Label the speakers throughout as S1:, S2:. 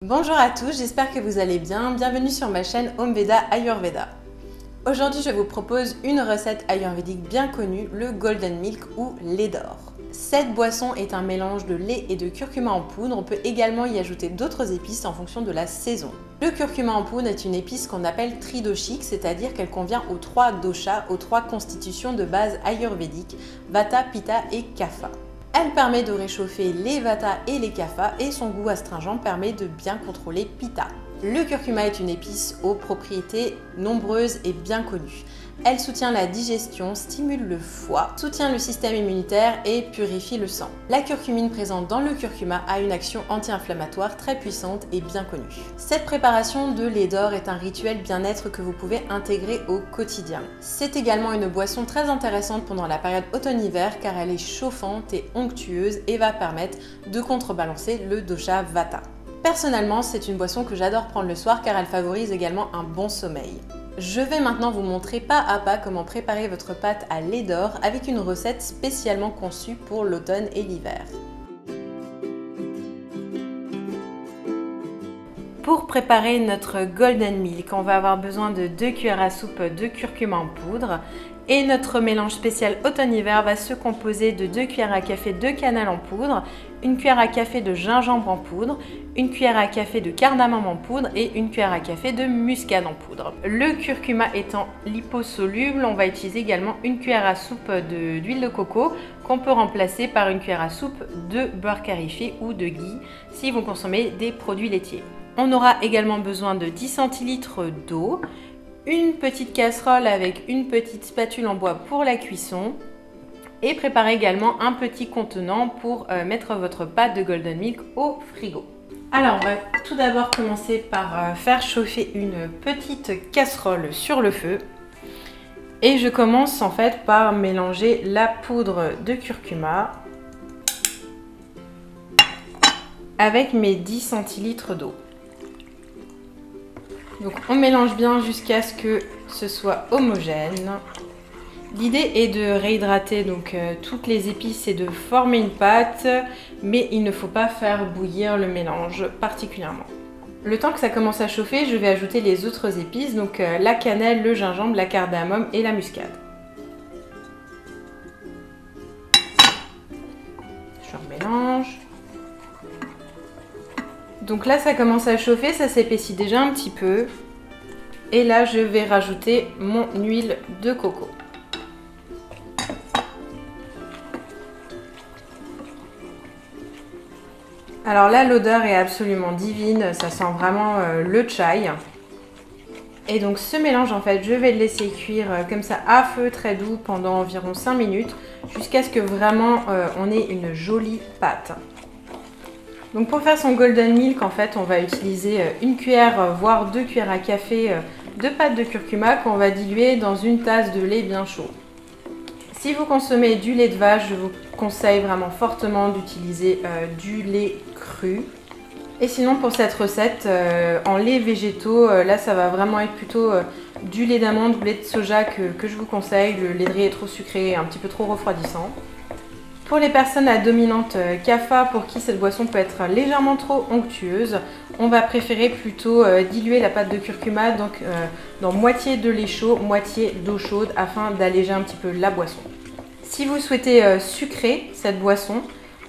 S1: Bonjour à tous, j'espère que vous allez bien. Bienvenue sur ma chaîne Home Veda Ayurveda. Aujourd'hui, je vous propose une recette ayurvédique bien connue, le Golden Milk ou lait d'or. Cette boisson est un mélange de lait et de curcuma en poudre. On peut également y ajouter d'autres épices en fonction de la saison. Le curcuma en poudre est une épice qu'on appelle tridoshique, c'est-à-dire qu'elle convient aux 3 doshas, aux 3 constitutions de base ayurvédiques, Vata, Pitta et Kapha. Elle permet de réchauffer les Vata et les Kapha et son goût astringent permet de bien contrôler Pitta. Le curcuma est une épice aux propriétés nombreuses et bien connues. Elle soutient la digestion, stimule le foie, soutient le système immunitaire et purifie le sang. La curcumine présente dans le curcuma a une action anti-inflammatoire très puissante et bien connue. Cette préparation de lait d'or est un rituel bien-être que vous pouvez intégrer au quotidien. C'est également une boisson très intéressante pendant la période automne-hiver car elle est chauffante et onctueuse et va permettre de contrebalancer le dosha Vata. Personnellement, c'est une boisson que j'adore prendre le soir car elle favorise également un bon sommeil. Je vais maintenant vous montrer pas à pas comment préparer votre pâte à lait d'or avec une recette spécialement conçue pour l'automne et l'hiver. Pour préparer notre Golden Milk, on va avoir besoin de 2 cuillères à soupe de curcuma en poudre et notre mélange spécial automne-hiver va se composer de 2 cuillères à café de cannelle en poudre, 1 cuillère à café de gingembre en poudre, 1 cuillère à café de cardamome en poudre et 1 cuillère à café de muscade en poudre. Le curcuma étant liposoluble, on va utiliser également 1 cuillère à soupe d'huile de coco qu'on peut remplacer par 1 cuillère à soupe de beurre clarifié ou de ghee si vous consommez des produits laitiers. On aura également besoin de 10 centilitres d'eau, une petite casserole avec une petite spatule en bois pour la cuisson et préparer également un petit contenant pour mettre votre pâte de Golden Milk au frigo. Alors on va tout d'abord commencer par faire chauffer une petite casserole sur le feu et je commence en fait par mélanger la poudre de curcuma avec mes 10 centilitres d'eau. Donc on mélange bien jusqu'à ce que ce soit homogène. L'idée est de réhydrater donc toutes les épices et de former une pâte, mais il ne faut pas faire bouillir le mélange particulièrement. Le temps que ça commence à chauffer, je vais ajouter les autres épices, donc la cannelle, le gingembre, la cardamome et la muscade. Je remélange. Donc là, ça commence à chauffer, ça s'épaissit déjà un petit peu. Et là, je vais rajouter mon huile de coco. Alors là, l'odeur est absolument divine, ça sent vraiment le chai. Et donc ce mélange, en fait, je vais le laisser cuire comme ça à feu très doux pendant environ 5 minutes jusqu'à ce que vraiment on ait une jolie pâte. Donc pour faire son Golden Milk, en fait, on va utiliser 1 cuillère, voire 2 cuillères à café de pâte de curcuma qu'on va diluer dans une tasse de lait bien chaud. Si vous consommez du lait de vache, je vous conseille vraiment fortement d'utiliser du lait cru. Et sinon pour cette recette, en lait végétaux, là ça va vraiment être plutôt du lait d'amande ou lait de soja que je vous conseille. Le lait de riz est trop sucré et un petit peu trop refroidissant. Pour les personnes à dominante Kapha, pour qui cette boisson peut être légèrement trop onctueuse, on va préférer plutôt diluer la pâte de curcuma donc, dans moitié de lait chaud, moitié d'eau chaude afin d'alléger un petit peu la boisson. Si vous souhaitez sucrer cette boisson,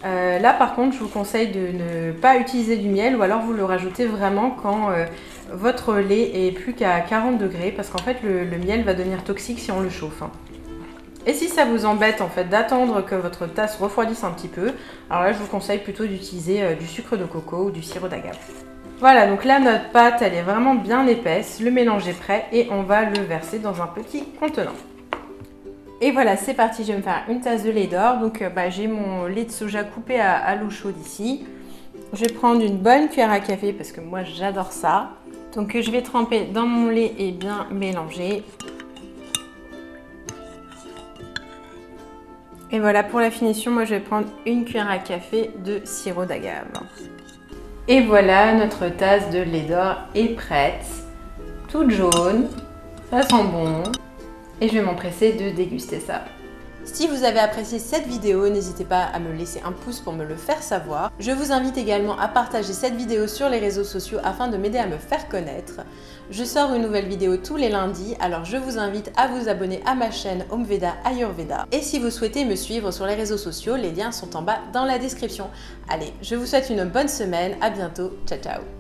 S1: là par contre je vous conseille de ne pas utiliser du miel ou alors vous le rajoutez vraiment quand votre lait est plus qu'à 40 degrés parce qu'en fait le miel va devenir toxique si on le chauffe. Et si ça vous embête en fait d'attendre que votre tasse refroidisse un petit peu, alors là je vous conseille plutôt d'utiliser du sucre de coco ou du sirop d'agave. Voilà, donc là notre pâte elle est vraiment bien épaisse, le mélange est prêt et on va le verser dans un petit contenant. Et voilà, c'est parti, je vais me faire une tasse de lait d'or. Donc j'ai mon lait de soja coupé à l'eau chaude ici. Je vais prendre une bonne cuillère à café parce que moi j'adore ça. Donc je vais tremper dans mon lait et bien mélanger. Et voilà, pour la finition, moi je vais prendre 1 cuillère à café de sirop d'agave. Et voilà, notre tasse de lait d'or est prête. Toute jaune, ça sent bon. Et je vais m'empresser de déguster ça. Si vous avez apprécié cette vidéo, n'hésitez pas à me laisser un pouce pour me le faire savoir. Je vous invite également à partager cette vidéo sur les réseaux sociaux afin de m'aider à me faire connaître. Je sors une nouvelle vidéo tous les lundis, alors je vous invite à vous abonner à ma chaîne Homeveda Ayurveda. Et si vous souhaitez me suivre sur les réseaux sociaux, les liens sont en bas dans la description. Allez, je vous souhaite une bonne semaine, à bientôt, ciao ciao.